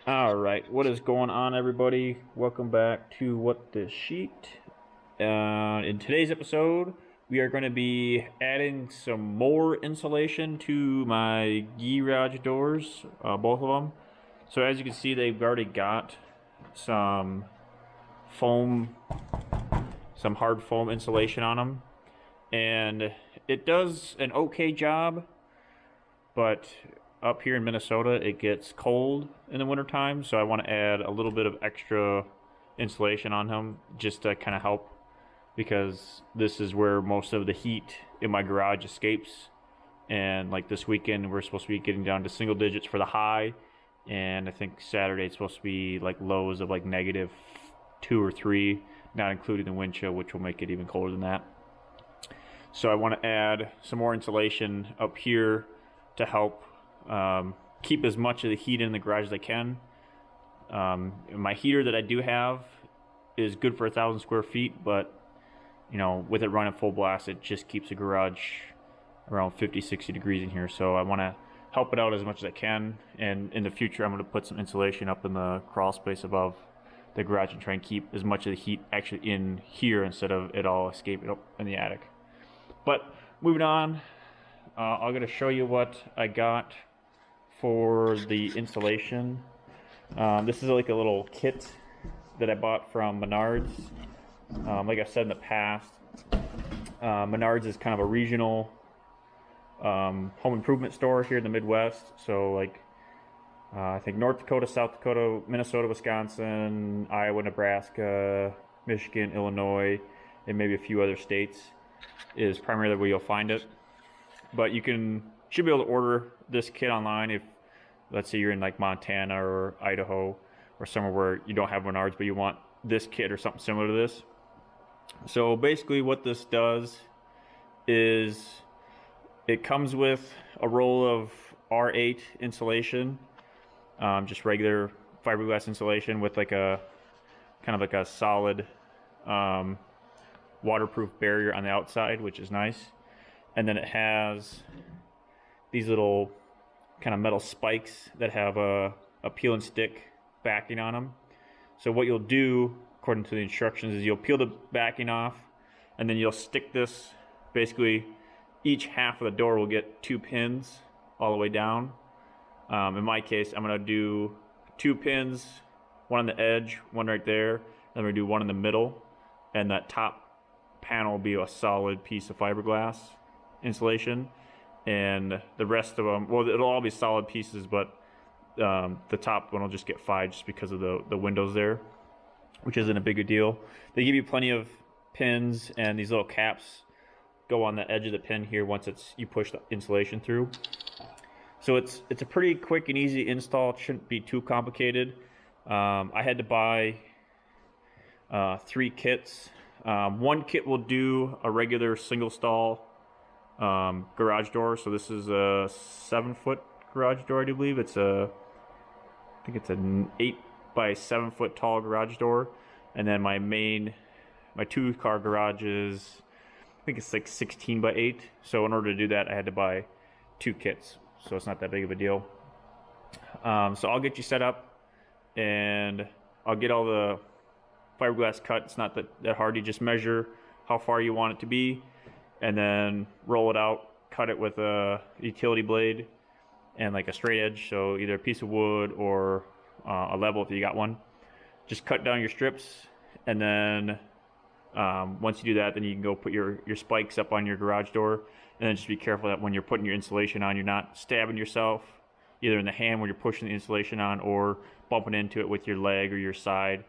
All right, what is going on, everybody? Welcome back to What the Sheet. In today's episode, we are going to be adding some more insulation to my garage doors, both of them. So as you can see, they've already got some foam, some hard foam insulation on them, and it does an okay job. But up here in Minnesota, it gets cold in the wintertime, so I want to add a little bit of extra insulation on them just to kind of help, because this is where most of the heat in my garage escapes. And like this weekend, we're supposed to be getting down to single digits for the high, and I think Saturday it's supposed to be like lows of like -2 or -3, not including the wind chill, which will make it even colder than that. So I want to add some more insulation up here to help keep as much of the heat in the garage as I can. My heater that I do have is good for 1,000 square feet, but you know, with it running full blast, it just keeps the garage around 50, 60 degrees in here. So I want to help it out as much as I can. And in the future, I'm going to put some insulation up in the crawl space above the garage and try and keep as much of the heat actually in here instead of it all escaping up in the attic. But moving on, I'm going to show you what I got for the insulation. This is like a little kit that I bought from Menards. Like I've said in the past, Menards is kind of a regional home improvement store here in the Midwest. So like I think North Dakota, South Dakota, Minnesota, Wisconsin, Iowa, Nebraska, Michigan, Illinois, and maybe a few other states is primarily where you'll find it. But you should be able to order this kit online if, let's say, you're in like Montana or Idaho or somewhere where you don't have Menards, but you want this kit or something similar to this. So basically what this does is it comes with a roll of R8 insulation, just regular fiberglass insulation with like a kind of like a solid waterproof barrier on the outside, which is nice. And then it has these little kind of metal spikes that have a peel and stick backing on them. So what you'll do, according to the instructions, is you'll peel the backing off, and then you'll stick this, basically each half of the door will get 2 pins all the way down. In my case, I'm going to do 2 pins, one on the edge, one right there, then I'm going to do one in the middle, and that top panel will be a solid piece of fiberglass insulation, and the rest of them, well, it'll all be solid pieces, but the top one will just get 5 just because of the windows there, which isn't a big deal. They give you plenty of pins, and these little caps go on the edge of the pin here once you push the insulation through. So it's a pretty quick and easy install. It shouldn't be too complicated. I had to buy 3 kits. One kit will do a regular single stall garage door. So this is a 7-foot garage door, I do believe. I think it's an 8 by 7 foot tall garage door. And then my 2-car garage is, I think it's like 16 by 8. So in order to do that, I had to buy 2 kits. So it's not that big of a deal. So I'll get you set up, and I'll get all the fiberglass cut. It's not that hard. You just measure how far you want it to be, and then roll it out, cut it with a utility blade and like a straight edge, so either a piece of wood or a level if you got one. Just cut down your strips, and then once you do that, then you can go put your spikes up on your garage door, and then just be careful that when you're putting your insulation on, you're not stabbing yourself either in the hand when you're pushing the insulation on, or bumping into it with your leg or your side,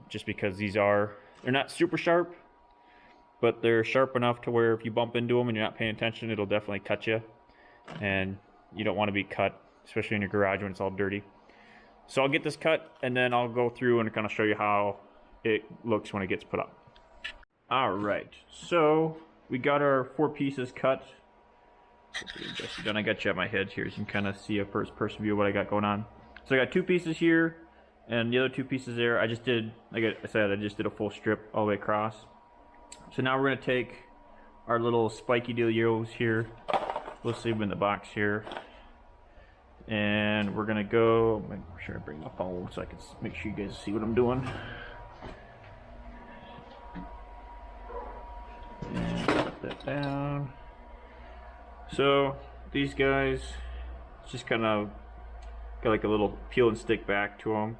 just because they're not super sharp, but they're sharp enough to where if you bump into them and you're not paying attention, it'll definitely cut you, and you don't want to be cut, especially in your garage when it's all dirty. So I'll get this cut, and then I'll go through and kind of show you how it looks when it gets put up. All right, so we got our 4 pieces cut. Then I got you at my head here, so you can kind of see a first-person view of what I got going on. So I got 2 pieces here, and the other 2 pieces there. I just did, like I said, I just did a full strip all the way across. So now we're gonna take our little spiky dealios here. We'll see them in the box here. And we're gonna go, make sure I bring my phone so I can make sure you guys see what I'm doing. And put that down. So these guys just kind of got like a little peel and stick back to them.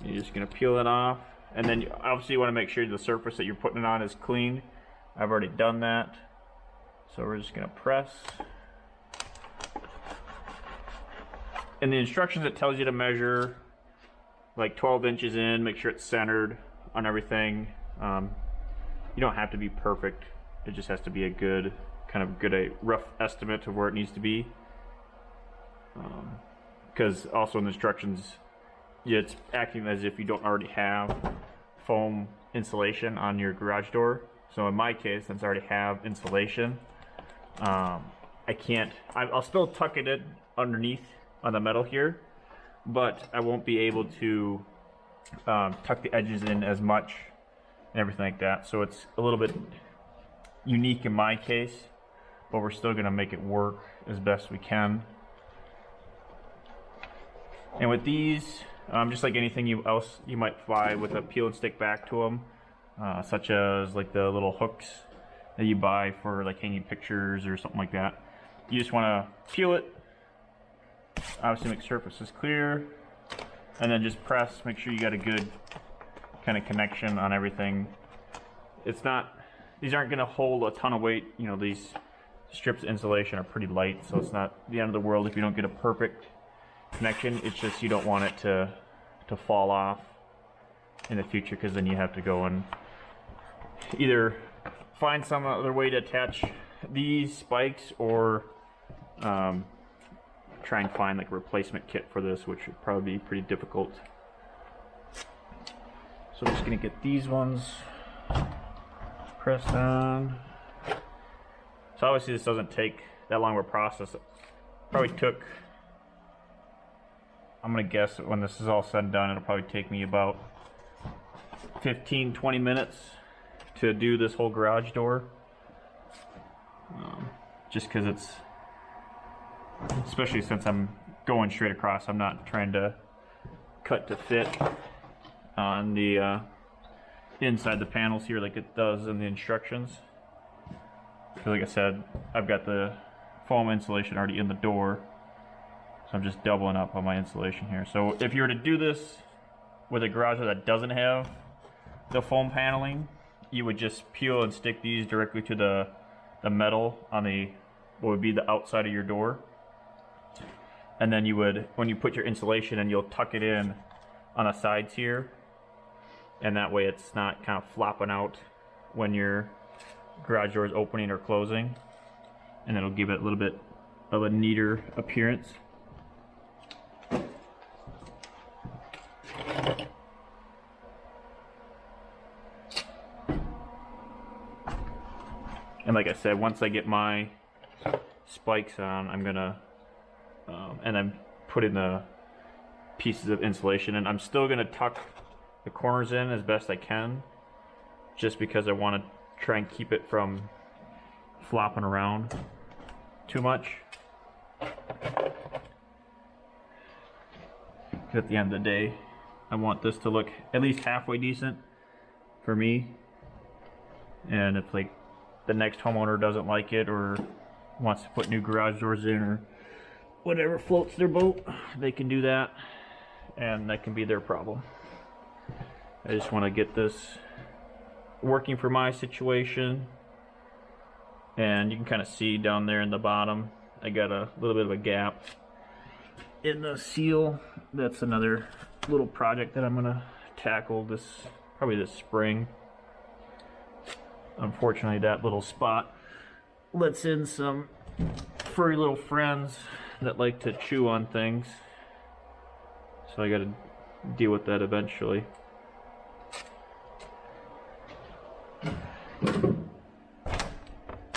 You're just gonna peel it off, and then obviously you want to make sure the surface that you're putting it on is clean. I've already done that, so we're just gonna press. In the instructions, it tells you to measure like 12 inches in, make sure it's centered on everything. You don't have to be perfect. It just has to be a good, a rough estimate of where it needs to be. Because also in the instructions, it's acting as if you don't already have foam insulation on your garage door. So in my case, since I already have insulation, I'll still tuck it in underneath on the metal here, but I won't be able to tuck the edges in as much and everything like that. So it's a little bit unique in my case, but we're still gonna make it work as best we can. And with these, just like anything else you might buy with a peel and stick back to them, such as like the little hooks that you buy for like hanging pictures or something like that, you just want to peel it. Obviously make surface is clear, and then just press, make sure you got a good kind of connection on everything. These aren't going to hold a ton of weight. You know, these strips of insulation are pretty light, so it's not the end of the world if you don't get a perfect connection. It's just you don't want it to fall off in the future, because then you have to go and either find some other way to attach these spikes, or try and find like a replacement kit for this, which would probably be pretty difficult. So I'm just gonna get these ones pressed on. So obviously this doesn't take that long of a process. It probably took, I'm gonna guess when this is all said and done, it'll probably take me about 15-20 minutes to do this whole garage door. Just because especially since I'm going straight across, I'm not trying to cut to fit on the inside the panels here like it does in the instructions. Because like I said, I've got the foam insulation already in the door, so I'm just doubling up on my insulation here. So if you were to do this with a garage door that doesn't have the foam paneling, you would just peel and stick these directly to the metal on what would be the outside of your door. And then you would, when you put your insulation in, you'll tuck it in on the sides here, and that way it's not kind of flopping out when your garage door is opening or closing, and it'll give it a little bit of a neater appearance. And like I said, once I get my spikes on, I'm gonna and then put in the pieces of insulation, and I'm still gonna tuck the corners in as best I can, just because I want to try and keep it from flopping around too much. At the end of the day, I want this to look at least halfway decent for me. And if like the next homeowner doesn't like it, or wants to put new garage doors in, or whatever floats their boat, they can do that, and that can be their problem. I just want to get this working for my situation. And you can kind of see down there in the bottom, I got a little bit of a gap in the seal. That's another little project that I'm gonna tackle probably this spring. Unfortunately, that little spot lets in some furry little friends that like to chew on things, so I gotta deal with that eventually.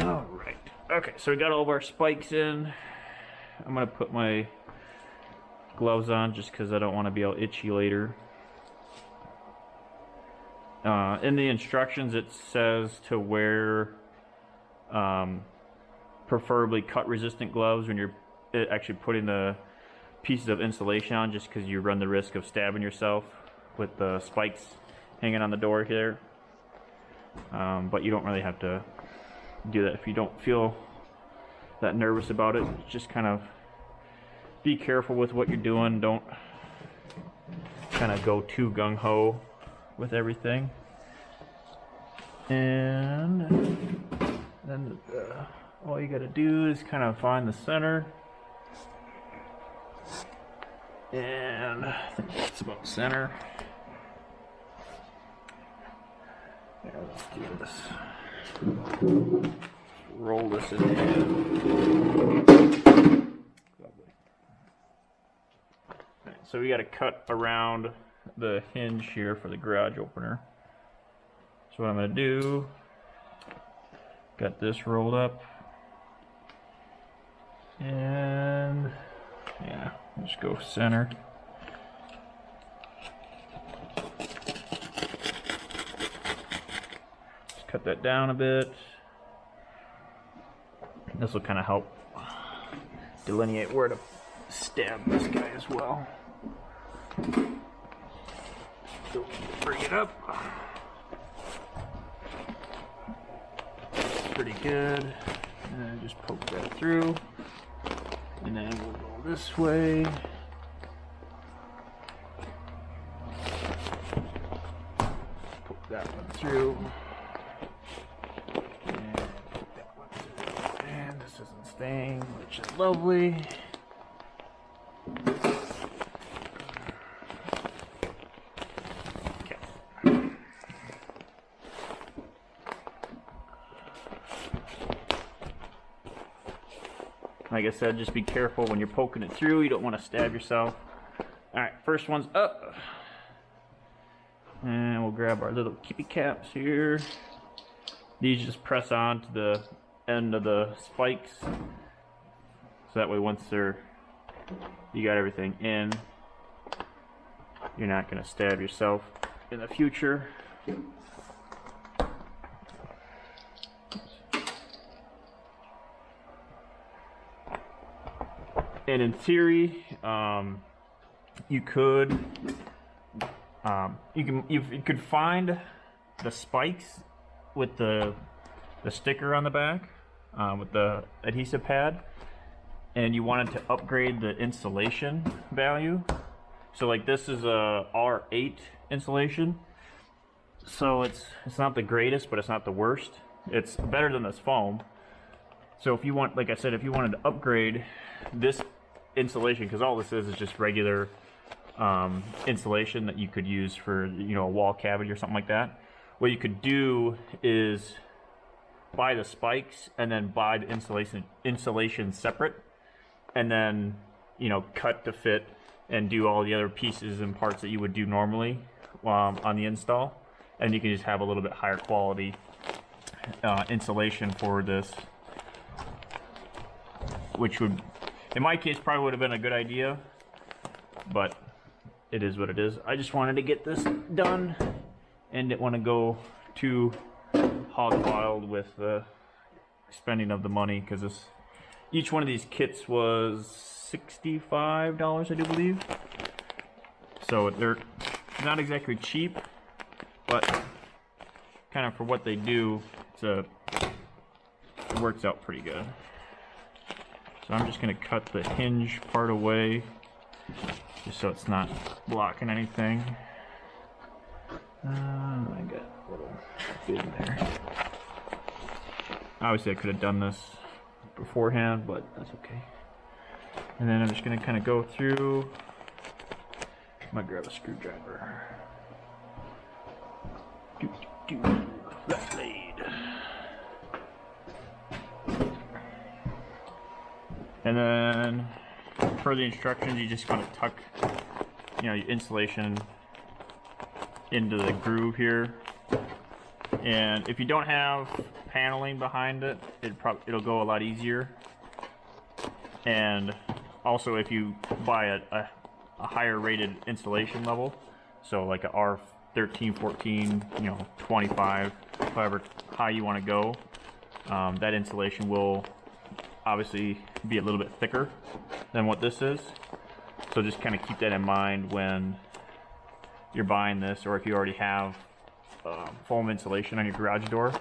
Alright, okay, so we got all of our spikes in. I'm gonna put my gloves on just because I don't want to be all itchy later. In the instructions it says to wear preferably cut resistant gloves when you're actually putting the pieces of insulation on, just because you run the risk of stabbing yourself with the spikes hanging on the door here. But you don't really have to do that if you don't feel that nervous about it. Just kind of be careful with what you're doing. Don't kind of go too gung-ho with everything. And then all you gotta do is kind of find the center. And I think that's about center. Yeah, let's do this. Roll this in. Right, so we got to cut around the hinge here for the garage opener. So what I'm going to do, got this rolled up, and yeah, just go center. Just cut that down a bit. This will kind of help delineate where to stab this guy as well. So bring it up. Pretty good. And just poke that through. And then we'll go this way. Poke that one through. And poke that one through. And this isn't staying, which is lovely. Like I said, just be careful when you're poking it through. You don't want to stab yourself. Alright, first one's up. And we'll grab our little kippy caps here. These just press on to the end of the spikes. So that way once you got everything in, you're not going to stab yourself in the future. And in theory, you could find the spikes with the sticker on the back with the adhesive pad, and you wanted to upgrade the insulation value. So like this is a R8 insulation, so it's not the greatest, but it's not the worst. It's better than this foam. So if you want, like I said, if you wanted to upgrade this insulation, because all this is just regular insulation that you could use for, you know, a wall cavity or something like that, what you could do is buy the spikes and then buy the insulation separate, and then, you know, cut to fit and do all the other pieces and parts that you would do normally on the install, and you can just have a little bit higher quality insulation for this, which would, in my case, probably would have been a good idea, but it is what it is. I just wanted to get this done and didn't want to go too hog wild with the spending of the money, because each one of these kits was $65, I do believe. So they're not exactly cheap, but kind of for what they do, it works out pretty good. So I'm just going to cut the hinge part away, just so it's not blocking anything. I got a little bit in there. Obviously I could have done this beforehand, but that's okay. And then I'm just going to kind of go through. I might grab a screwdriver. Flat blade. And then per the instructions, you just want to tuck, you know, your insulation into the groove here. And if you don't have paneling behind it, it'll go a lot easier. And also, if you buy a higher rated insulation level, so like a R13, 14, you know, 25, however high you want to go, that insulation will obviously be a little bit thicker than what this is. So just kind of keep that in mind when you're buying this, or if you already have foam insulation on your garage door.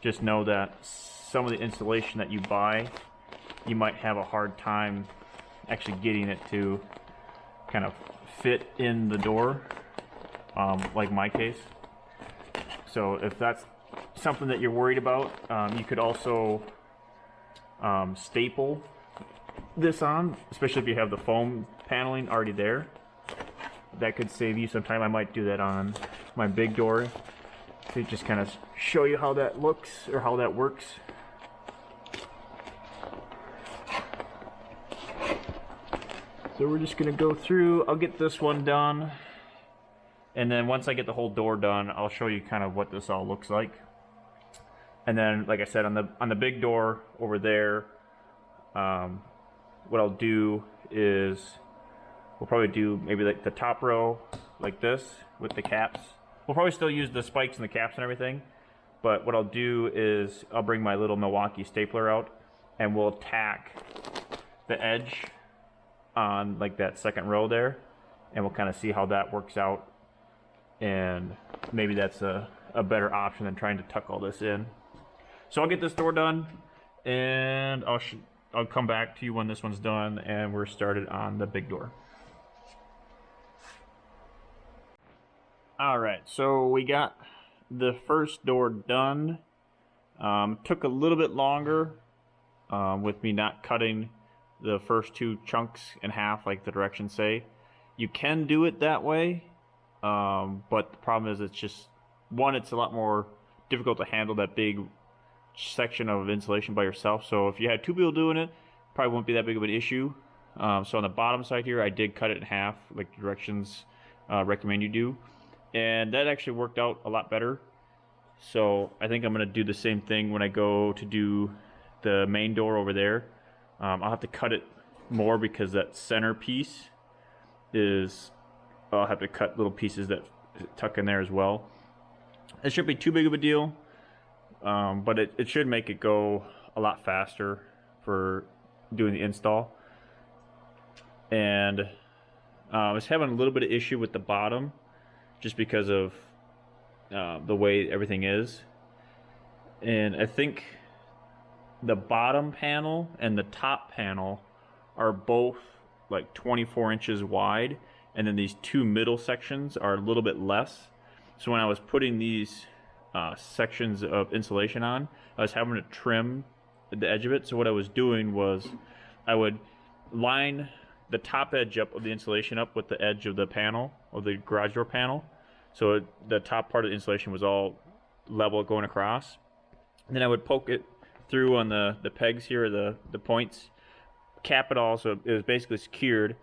Just know that some of the insulation that you buy, you might have a hard time actually getting it to kind of fit in the door, like my case. So if that's something that you're worried about, you could also staple this on, especially if you have the foam paneling already there. That could save you some time. I might do that on my big door to just kind of show you how that looks or how that works. So we're just gonna go through. I'll get this one done, and then once I get the whole door done, I'll show you kind of what this all looks like. And then, like I said, on the big door over there, what I'll do is we'll probably do maybe like the top row like this with the caps. We'll probably still use the spikes and the caps and everything, but what I'll do is I'll bring my little Milwaukee stapler out and we'll tack the edge on like that second row there, and we'll kind of see how that works out, and maybe that's a better option than trying to tuck all this in. So I'll get this door done, and I'll come back to you when this one's done and we're started on the big door. Alright, so we got the first door done. Took a little bit longer with me not cutting the first two chunks in half like the directions say. You can do it that way, but the problem is it's just, one, it's a lot more difficult to handle that big section of insulation by yourself. So if you had two people doing it, probably won't be that big of an issue. So on the bottom side here, I did cut it in half like the directions recommend you do, and that actually worked out a lot better. So I think I'm going to do the same thing when I go to do the main door over there. I'll have to cut it more because that center piece is, I'll have to cut little pieces that tuck in there as well. It shouldn't be too big of a deal, but it should make it go a lot faster for doing the install. And I was having a little bit of issue with the bottom just because of the way everything is. And I think the bottom panel and the top panel are both like 24 inches wide, and then these two middle sections are a little bit less. So when I was putting these sections of insulation on, I was having to trim the edge of it. So what I was doing was I would line the top edge up of the insulation up with the edge of the panel, of the garage door panel, so the top part of the insulation was all level going across. And then I would poke it through on the pegs here, the points, cap it all so it was basically secured.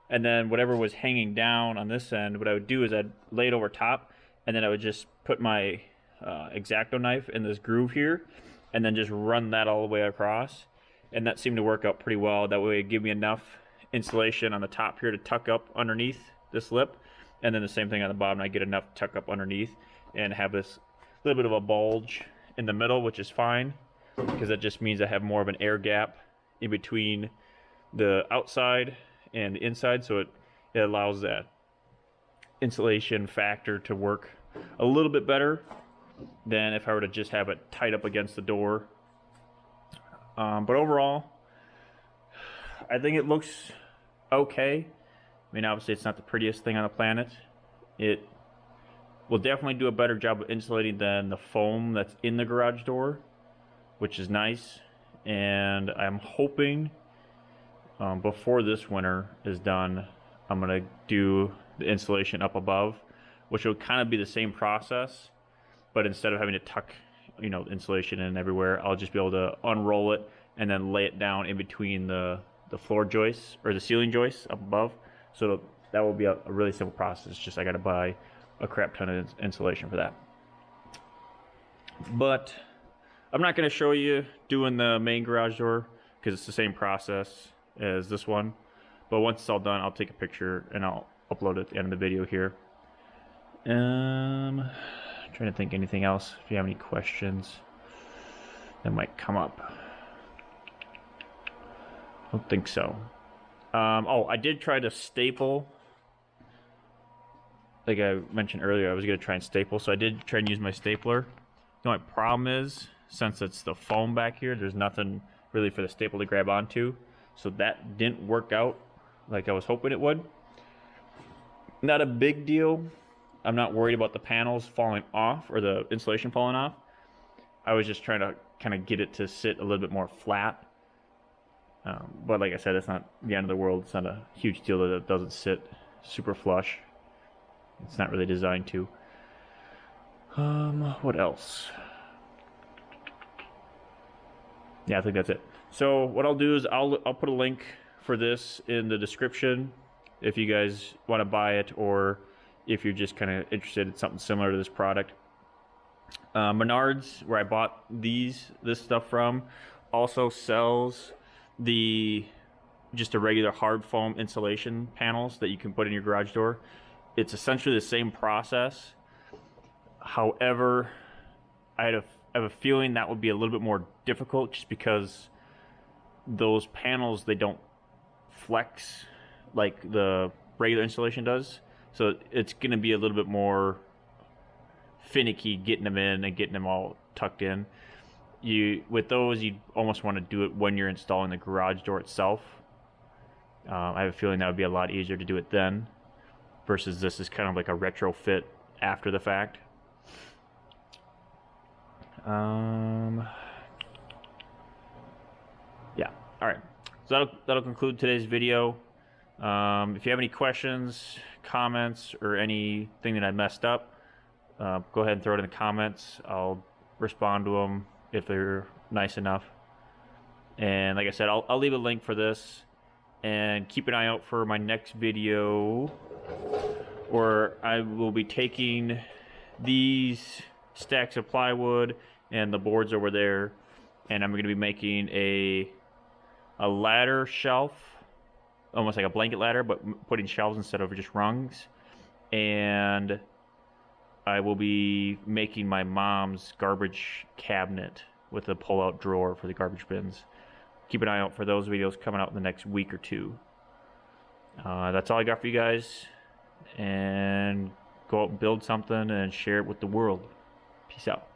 And then whatever was hanging down on this end, what I would do is I'd lay it over top, and then I would just put my X-Acto knife in this groove here, and then just run that all the way across. And that seemed to work out pretty well. That way it'd give me enough insulation on the top here to tuck up underneath this lip, and then the same thing on the bottom. I get enough to tuck up underneath and have this little bit of a bulge in the middle, which is fine because that just means I have more of an air gap in between the outside and the inside, so it allows that insulation factor to work a little bit better than if I were to just have it tight up against the door. But overall, I think it looks okay. I mean, obviously it's not the prettiest thing on the planet. It will definitely do a better job of insulating than the foam that's in the garage door, which is nice. And I'm hoping before this winter is done, I'm going to do the insulation up above, which will kind of be the same process, but instead of having to tuck, insulation in everywhere, I'll just be able to unroll it and then lay it down in between the floor joists or the ceiling joists up above. So that will be a really simple process. It's just I got to buy a crap ton of insulation for that. But I'm not going to show you doing the main garage door because it's the same process as this one. But once it's all done, I'll take a picture and I'll upload it at the end of the video here. Trying to think anything else. If you have any questions that might come up. I don't think so. Oh, I did try to staple. Like I mentioned earlier, I was going to try and staple, so I did try and use my stapler. The only problem is, since it's the foam back here, there's nothing really for the staple to grab onto. So that didn't work out like I was hoping it would. Not a big deal. I'm not worried about the panels falling off or the insulation falling off. I was just trying to kind of get it to sit a little bit more flat. But like I said, it's not the end of the world. It's not a huge deal that it doesn't sit super flush. It's not really designed to. What else? Yeah, I think that's it. So what I'll do is I'll put a link for this in the description if you guys want to buy it, or if you're just kind of interested in something similar to this product. Menards, where I bought this stuff from, also sells just a regular hard foam insulation panels that you can put in your garage door. It's essentially the same process. However, I have a feeling that would be a little bit more difficult, just because those panels, they don't flex like the regular insulation does. So it's going to be a little bit more finicky getting them in and getting them all tucked in. With those, you almost want to do it when you're installing the garage door itself. I have a feeling that would be a lot easier to do it then, versus this is kind of like a retrofit after the fact. Yeah. All right. So that'll conclude today's video. If you have any questions, comments, or anything that I messed up, go ahead and throw it in the comments. I'll respond to them if they're nice enough. And like I said, I'll leave a link for this, and keep an eye out for my next video, where I will be taking these stacks of plywood and the boards over there, and I'm going to be making a ladder shelf, almost like a blanket ladder, but putting shelves instead of just rungs. And I will be making my mom's garbage cabinet with a pull-out drawer for the garbage bins. Keep an eye out for those videos coming out in the next week or two. That's all I got for you guys. And go out and build something and share it with the world. Peace out.